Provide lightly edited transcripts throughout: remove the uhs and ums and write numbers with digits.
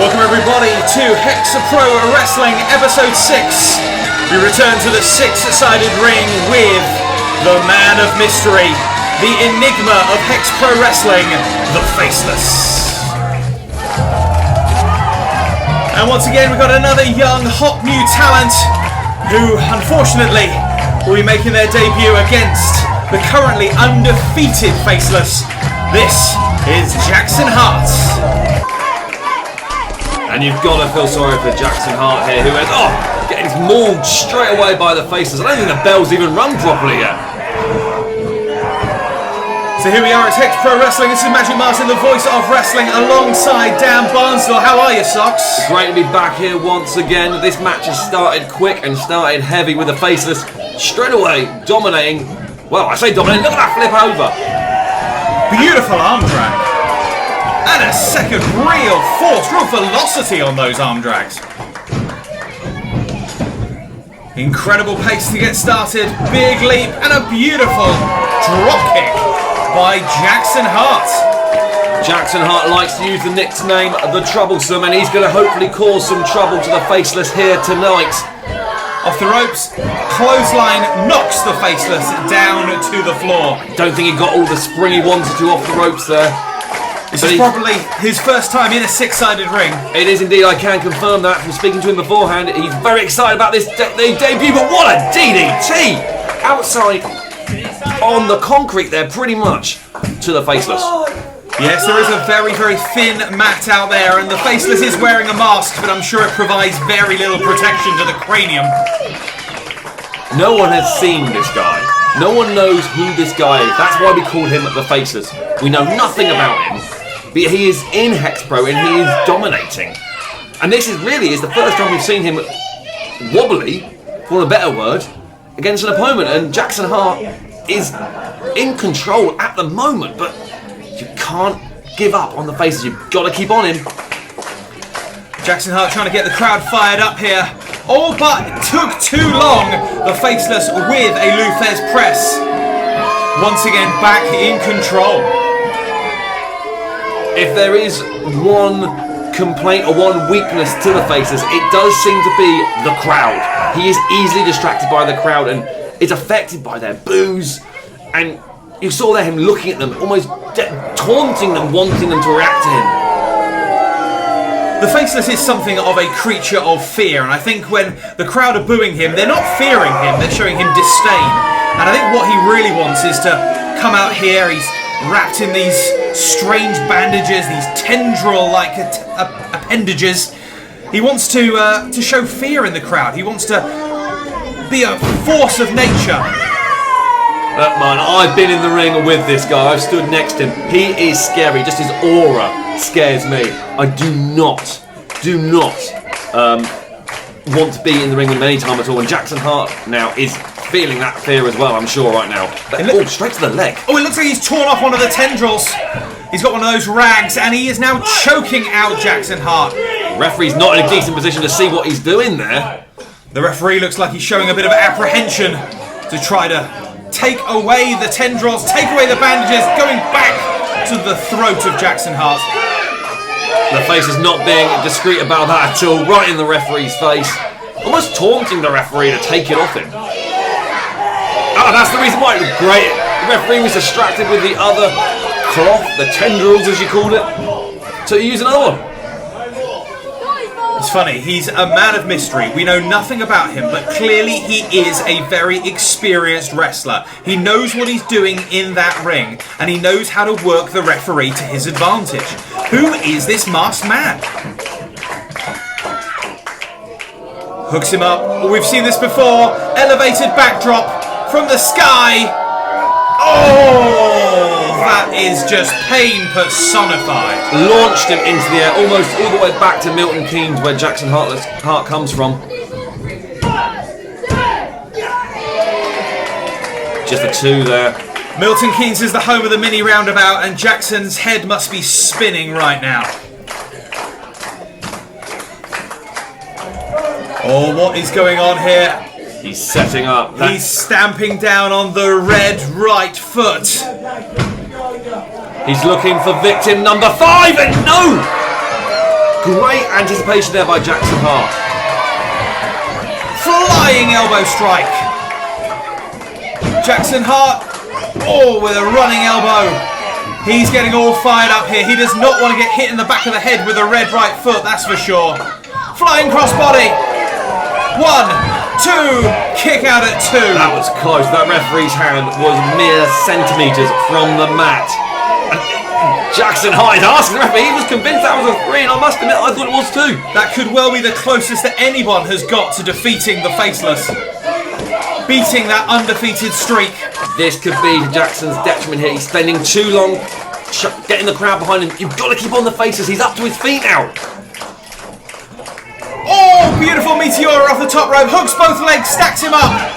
Welcome everybody to Hex Pro Wrestling Episode 6. We return to the six-sided ring with the man of mystery, the enigma of Hex Pro Wrestling, the Faceless. And once again we've got another young, hot new talent who, unfortunately, will be making their debut against the currently undefeated Faceless. This is Jackson Hart. And you've got to feel sorry for Jackson Hart here, who is getting mauled straight away by the Faceless. I don't think the bell's even rung properly yet. So here we are at Hex Pro Wrestling. This is Magic Martin, the voice of wrestling, alongside Dan Bansdall. How are you, Socks? Great to be back here once again. This match has started quick and started heavy with the Faceless straight away dominating. Well, I say dominating. Look at that flip over. Beautiful arm drag. And a second real force, real velocity on those arm drags. Incredible pace to get started. Big leap and a beautiful drop kick by Jackson Hart. Jackson Hart likes to use the nickname The Troublesome, and he's going to hopefully cause some trouble to the Faceless here tonight. Off the ropes, clothesline knocks the Faceless down to the floor. Don't think he got all the spring he wanted to off the ropes there. This is probably his first time in a six-sided ring. It is indeed, I can confirm that from speaking to him beforehand. He's very excited about this debut, but what a DDT! Outside on the concrete there, pretty much, to the Faceless. Yes, there is a very, very thin mat out there, and the Faceless is wearing a mask, but I'm sure it provides very little protection to the cranium. No one has seen this guy. No one knows who this guy is. That's why we call him the Faceless. We know nothing about him. But he is in Hex Pro and he is dominating. And this is the first time we've seen him wobbly, for a better word, against an opponent. And Jackson Hart is in control at the moment, but you can't give up on the Faceless. You've got to keep on him. Jackson Hart trying to get the crowd fired up here. All but it took too long. The Faceless with a Luthor's press. Once again back in control. If there is one complaint or one weakness to the Faceless, it does seem to be the crowd. He is easily distracted by the crowd and is affected by their boos. And you saw there him looking at them, almost taunting them, wanting them to react to him. The Faceless is something of a creature of fear, and I think when the crowd are booing him, they're not fearing him, they're showing him disdain. And I think what he really wants is to come out here. He's wrapped in these strange bandages, these tendril-like appendages. He wants to show fear in the crowd. He wants to be a force of nature. Look, man, I've been in the ring with this guy. I've stood next to him. He is scary. Just his aura scares me. I do not want to be in the ring with him any time at all. And Jackson Hart now is feeling that fear as well, I'm sure, right now. Straight to the leg. Oh, it looks like he's torn off one of the tendrils. He's got one of those rags, and he is now choking out Jackson Hart. The referee's not in a decent position to see what he's doing there. The referee looks like he's showing a bit of apprehension to try to take away the tendrils, take away the bandages, going back to the throat of Jackson Hart. The face is not being discreet about that at all, right in the referee's face. Almost taunting the referee to take it off him. Oh, that's the reason why it was great. The referee was distracted with the other cloth, the tendrils as you called it. So you use another one. It's funny, he's a man of mystery. We know nothing about him, but clearly he is a very experienced wrestler. He knows what he's doing in that ring, and he knows how to work the referee to his advantage. Who is this masked man? Hooks him up. We've seen this before. Elevated backdrop from the sky. Oh, that is just pain personified. Launched him into the air, almost all the way back to Milton Keynes, where Jackson Hart comes from. Just the two there. Milton Keynes is the home of the mini roundabout, and Jackson's head must be spinning right now. Oh, what is going on here? He's setting up. He's stamping down on the red right foot. He's looking for victim number 5, and no! Great anticipation there by Jackson Hart. Flying elbow strike. Jackson Hart, oh, with a running elbow. He's getting all fired up here. He does not want to get hit in the back of the head with a red right foot, that's for sure. Flying crossbody. 1, 2, kick out at 2. That was close. That referee's hand was mere centimetres from the mat. And Jackson Hart is asking the referee. He was convinced that was a 3, and I must admit, I thought it was 2. That could well be the closest that anyone has got to defeating the Faceless. Beating that undefeated streak. This could be to Jackson's detriment here. He's spending too long getting the crowd behind him. You've got to keep on the Faceless. He's up to his feet now. Oh, beautiful meteor off the top rope. Hooks both legs, stacks him up.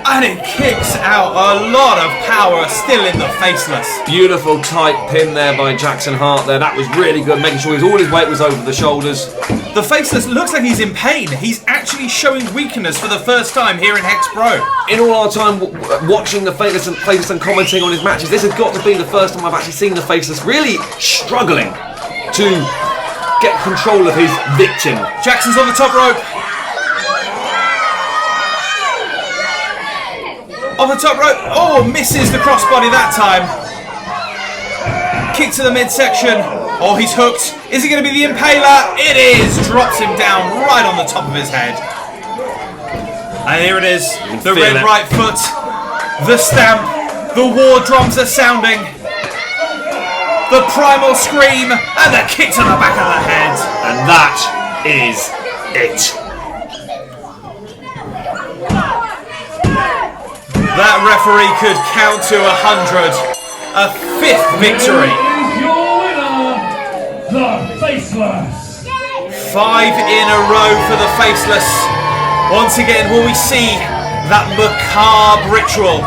And it kicks out a lot of power still in the Faceless. Beautiful tight pin there by Jackson Hart there. That was really good, making sure all his weight was over the shoulders. The Faceless looks like he's in pain. He's actually showing weakness for the first time here in Hex Pro. In all our time watching the Faceless and commenting on his matches, this has got to be the first time I've actually seen the Faceless really struggling to get control of his victim. Jackson's on the top rope. On the top rope. Oh, misses the crossbody that time. Kick to the midsection. Oh, he's hooked. Is it going to be the Impaler? It is. Drops him down right on the top of his head. And here it is. The red right foot. The stamp. The war drums are sounding. The primal scream. And the kick to the back of the head. And that is it. That referee could count to 100. A 5th victory. Your winner, the Faceless. 5 in a row for the Faceless. Once again, will we see that macabre ritual?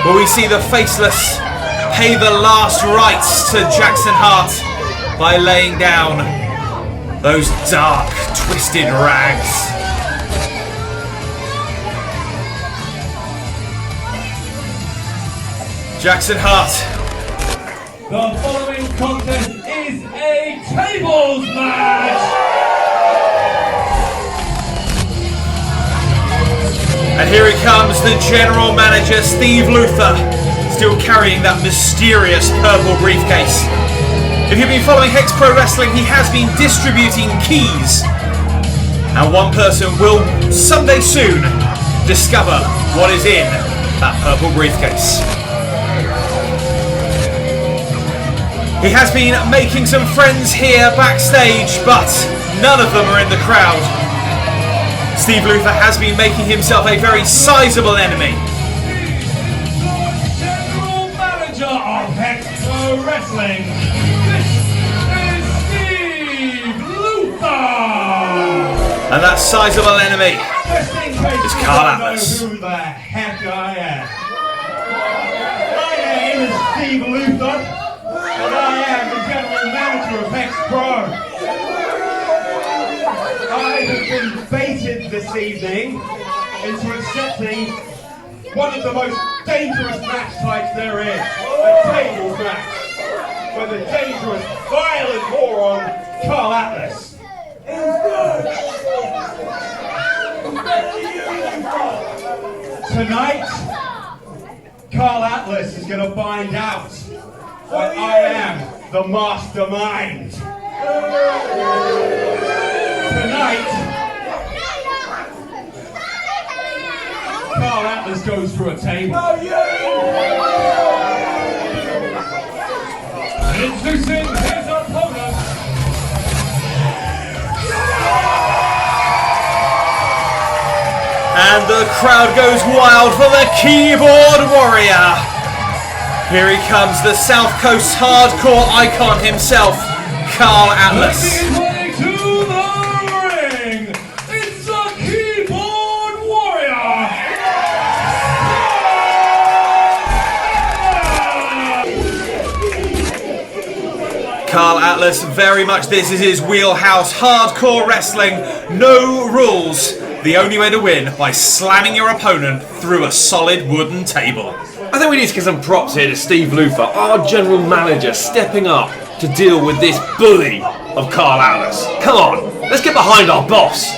Will we see the Faceless pay the last rites to Jackson Hart by laying down those dark, twisted rags? Jackson Hart. The following contest is a tables match. And here he comes, the general manager, Steve Luthor, still carrying that mysterious purple briefcase. If you've been following Hex Pro Wrestling, he has been distributing keys. And one person will someday soon discover what is in that purple briefcase. He has been making some friends here backstage, but none of them are in the crowd. Steve Luthor has been making himself a very sizable enemy. General manager of Hex Pro Wrestling, this is Steve Luthor. And that sizable enemy is Karl Atlas. Who the heck I am? My name is Steve Luthor. And I am the general manager of Hex Pro. I have been baited this evening into accepting one of the most dangerous match types there is, a tables match, with a dangerous, violent moron, Karl Atlas. Tonight, Karl Atlas is going to find out that I am the mastermind. Tonight, Karl Atlas goes through a table. And introducing his opponent. And the crowd goes wild for the keyboard warrior. Here he comes, the South Coast hardcore icon himself, Karl Atlas. Making his way to the ring, it's the keyboard warrior. Karl Atlas, very much this is his wheelhouse, hardcore wrestling, no rules. The only way to win by slamming your opponent through a solid wooden table. I think we need to give some props here to Steve Luthor, our general manager, stepping up to deal with this bully of Karl Atlas. Come on, let's get behind our boss.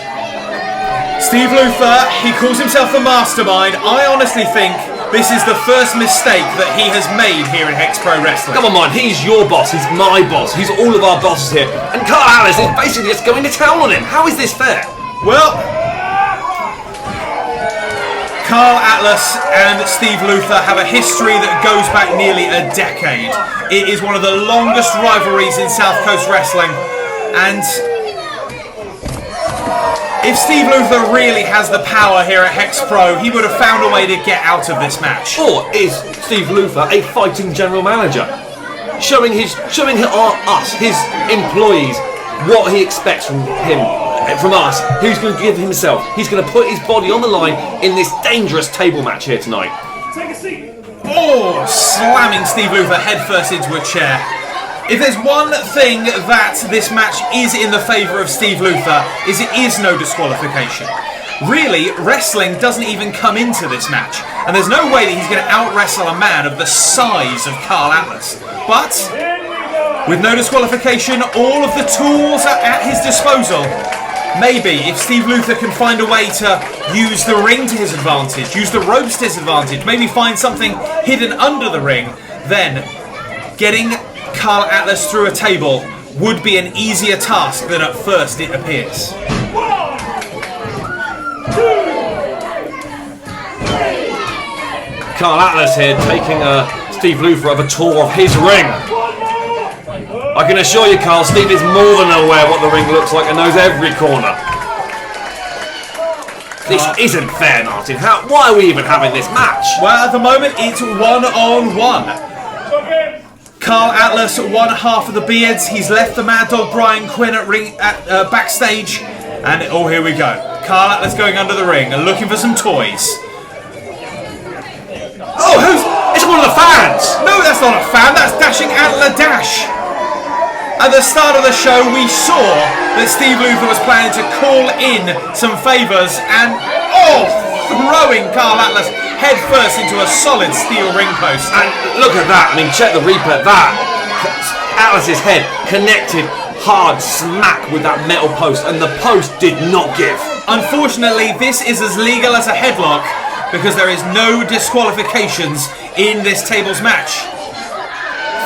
Steve Luthor, he calls himself the mastermind. I honestly think this is the first mistake that he has made here in Hex Pro Wrestling. Come on, man, he's your boss, he's my boss, he's all of our bosses here. And Karl Atlas is basically just going to town on him. How is this fair? Well, Karl Atlas and Steve Luthor have a history that goes back nearly a decade. It is one of the longest rivalries in South Coast Wrestling, and if Steve Luthor really has the power here at Hex Pro, he would have found a way to get out of this match. Or is Steve Luthor a fighting general manager? Showing us, his employees, what he expects from us. He's going to give himself. He's going to put his body on the line in this dangerous table match here tonight. Take a seat. Oh, slamming Steve Luthor headfirst into a chair. If there's one thing that this match is in the favour of Steve Luthor, is it is no disqualification. Really, wrestling doesn't even come into this match, and there's no way that he's going to out-wrestle a man of the size of Karl Atlas. But with no disqualification, all of the tools are at his disposal. Maybe if Steve Luthor can find a way to use the ring to his advantage, use the ropes to his advantage, maybe find something hidden under the ring, then getting Karl Atlas through a table would be an easier task than at first it appears. 1, 2, 3. Karl Atlas here taking Steve Luthor of a tour of his ring. I can assure you, Karl, Steve is more than aware what the ring looks like and knows every corner. This isn't fair, Martin. Why are we even having this match? Well, at the moment it's 1-on-1. Karl Atlas, one half of the Beards. He's left the Mad Dog Brian Quinn at backstage, and oh, here we go. Karl Atlas going under the ring and looking for some toys. Oh, it's one of the fans! No, that's not a fan. That's Dashing Antler Dash. At the start of the show, we saw that Steve Luthor was planning to call in some favours and throwing Karl Atlas head first into a solid steel ring post. And look at that, I mean, check the replay. That Atlas's head connected hard smack with that metal post, and the post did not give. Unfortunately, this is as legal as a headlock because there is no disqualifications in this tables match.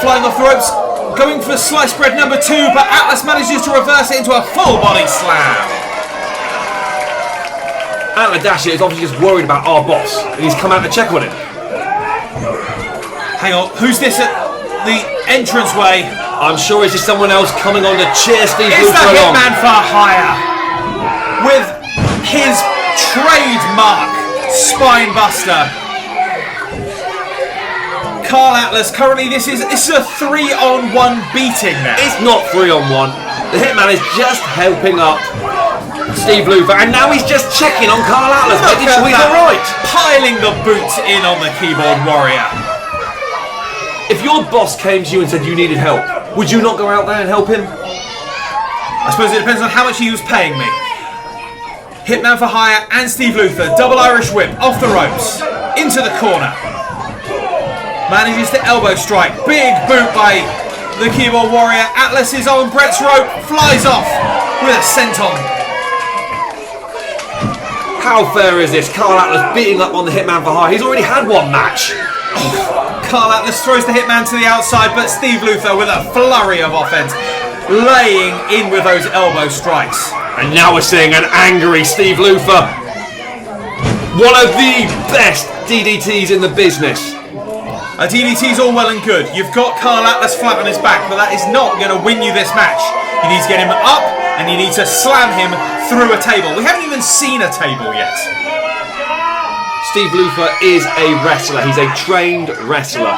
Flying off the ropes, going for sliced bread number 2, but Atlas manages to reverse it into a full body slam. Antler Dash is obviously just worried about our boss, and he's come out to check on him. Hang on, who's this at the entranceway? I'm sure it's just someone else coming on to cheer Steve It's the Luthor along. Hitman for Hire with his trademark spine buster. Karl Atlas, currently this is a 3-on-1 beating now. It's not 3-on-1. The Hitman is just helping up Steve Luthor, and now he's just checking on Karl Atlas, making sure he's alright. Piling the boots in on the keyboard warrior. If your boss came to you and said you needed help, would you not go out there and help him? I suppose it depends on how much he was paying me. Hitman for Hire and Steve Luthor, double Irish whip, off the ropes, into the corner. Manages to elbow strike, big boot by the keyboard warrior. Atlas is on Brett's rope, flies off with a senton. How fair is this? Karl Atlas beating up on the Hitman for Hire. He's already had one match. Karl Atlas throws the Hitman to the outside, but Steve Luthor with a flurry of offense, laying in with those elbow strikes. And now we're seeing an angry Steve Luthor. One of the best DDTs in the business. A DDT's all well and good. You've got Karl Atlas flat on his back, but that is not going to win you this match. You need to get him up, and you need to slam him through a table. We haven't even seen a table yet. Steve Luthor is a wrestler. He's a trained wrestler.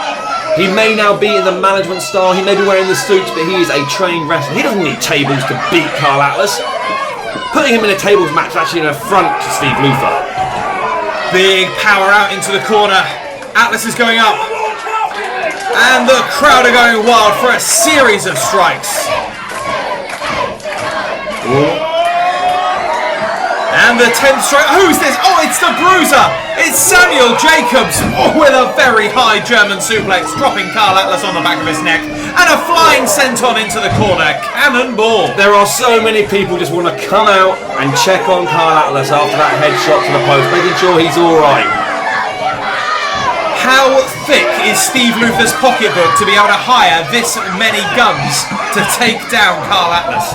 He may now be in the management style, he may be wearing the suits, but he is a trained wrestler. He doesn't need tables to beat Karl Atlas. Putting him in a tables match is actually an affront to Steve Luthor. Big power out into the corner. Atlas is going up. And the crowd are going wild for a series of strikes. And And the 10th strike. Who's this? Oh, it's the Bruiser. It's Samuel Jacobs with a very high German suplex, dropping Karl Atlas on the back of his neck. And a flying senton into the corner. Cannonball. There are so many people just want to come out and check on Karl Atlas after that headshot to the post, making sure he's alright. How thick is Steve Luthor's pocketbook to be able to hire this many guns to take down Karl Atlas?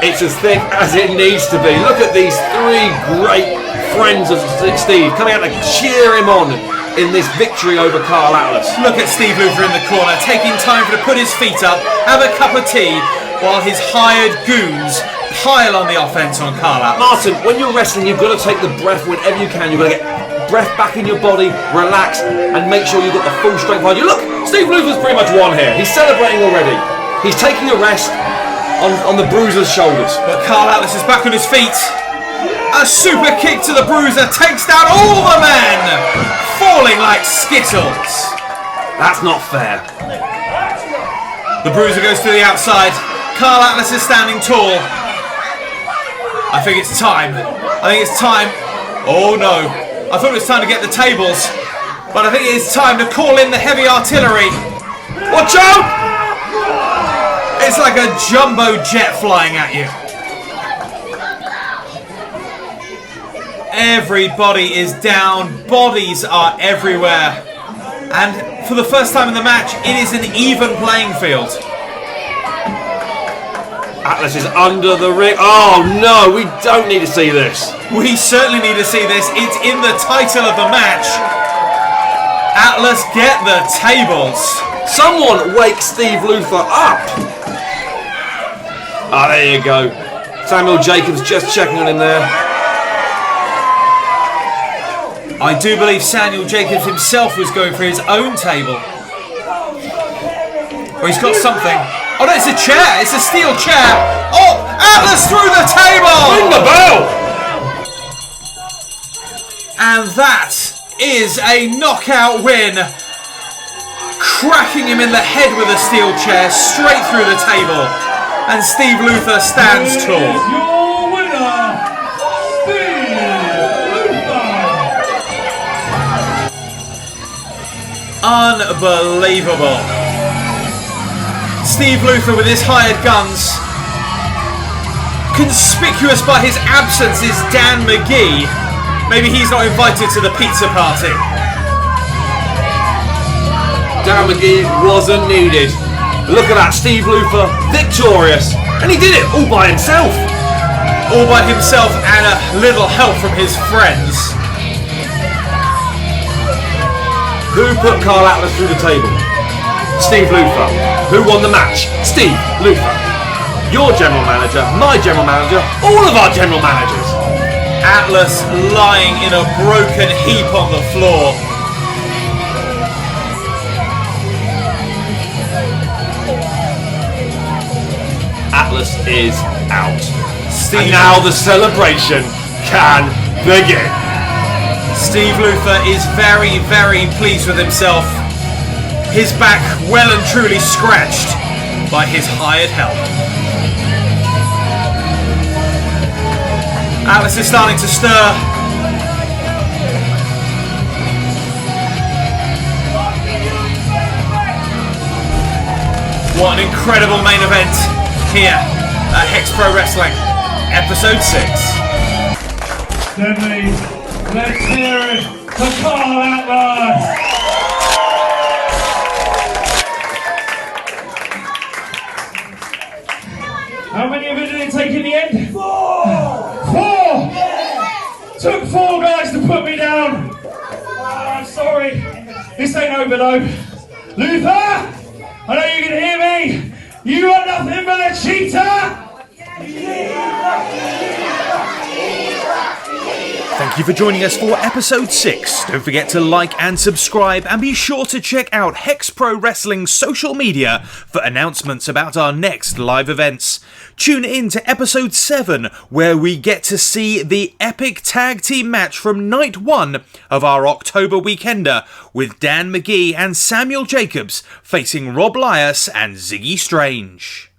It's as thick as it needs to be. Look at these three great friends of Steve coming out to cheer him on in this victory over Karl Atlas. Look at Steve Luthor in the corner, taking time to put his feet up, have a cup of tea, while his hired goons pile on the offense on Karl Atlas. Martin, when you're wrestling, you've got to take the breath whenever you can. You've got to get breath back in your body, relax, and make sure you've got the full strength behind you. Look, Steve Luthor's pretty much won here. He's celebrating already. He's taking a rest on the Bruiser's shoulders. But Karl Atlas is back on his feet. A super kick to the Bruiser takes down all the men, falling like skittles. That's not fair. The Bruiser goes to the outside. Karl Atlas is standing tall. I think it's time. Oh no. I thought it was time to get the tables, but I think it's time to call in the heavy artillery. Watch out! It's like a jumbo jet flying at you. Everybody is down. Bodies are everywhere. And for the first time in the match, it is an even playing field. Atlas is under the ring. Oh no, we don't need to see this. We certainly need to see this. It's in the title of the match. Atlas, get the tables. Someone wake Steve Luthor up. Ah, there you go. Samuel Jacobs just checking on him there. I do believe Samuel Jacobs himself was going for his own table. Or he's got something. Oh no, it's a chair. It's a steel chair. Oh, Atlas through the table. Ring the bell. And that is a knockout win. Cracking him in the head with a steel chair straight through the table. And Steve Luthor stands tall. Your winner, Steve Luthor. Unbelievable. Steve Luthor with his hired guns. Conspicuous by his absence is Dan McGee. Maybe he's not invited to the pizza party. Dan McGee wasn't needed. Look at that, Steve Luthor victorious. And he did it all by himself. All by himself and a little help from his friends. Who put Karl Atlas through the table? Steve Luthor. Who won the match? Steve Luthor. Your general manager, my general manager, all of our general managers. Atlas lying in a broken heap on the floor. Atlas is out. And now the celebration can begin. Steve Luthor is very, very pleased with himself. His back well and truly scratched by his hired help. Atlas is starting to stir. What an incredible main event here at Hex Pro Wrestling, Episode 6. Demi, let's hear it for Karl Atlas. How many of it did it take in the end? 4! 4! Yeah. Took 4 guys to put me down. I'm sorry. This ain't over though. Luthor! I know you can hear me! You are nothing but a cheater! Thank you for joining us for Episode 6. Don't forget to like and subscribe, and be sure to check out Hex Pro Wrestling's social media for announcements about our next live events. Tune in to Episode 7, where we get to see the epic tag team match from Night 1 of our October Weekender, with Dan McGee and Samuel Jacobs facing Rob Lias and Ziggy Strange.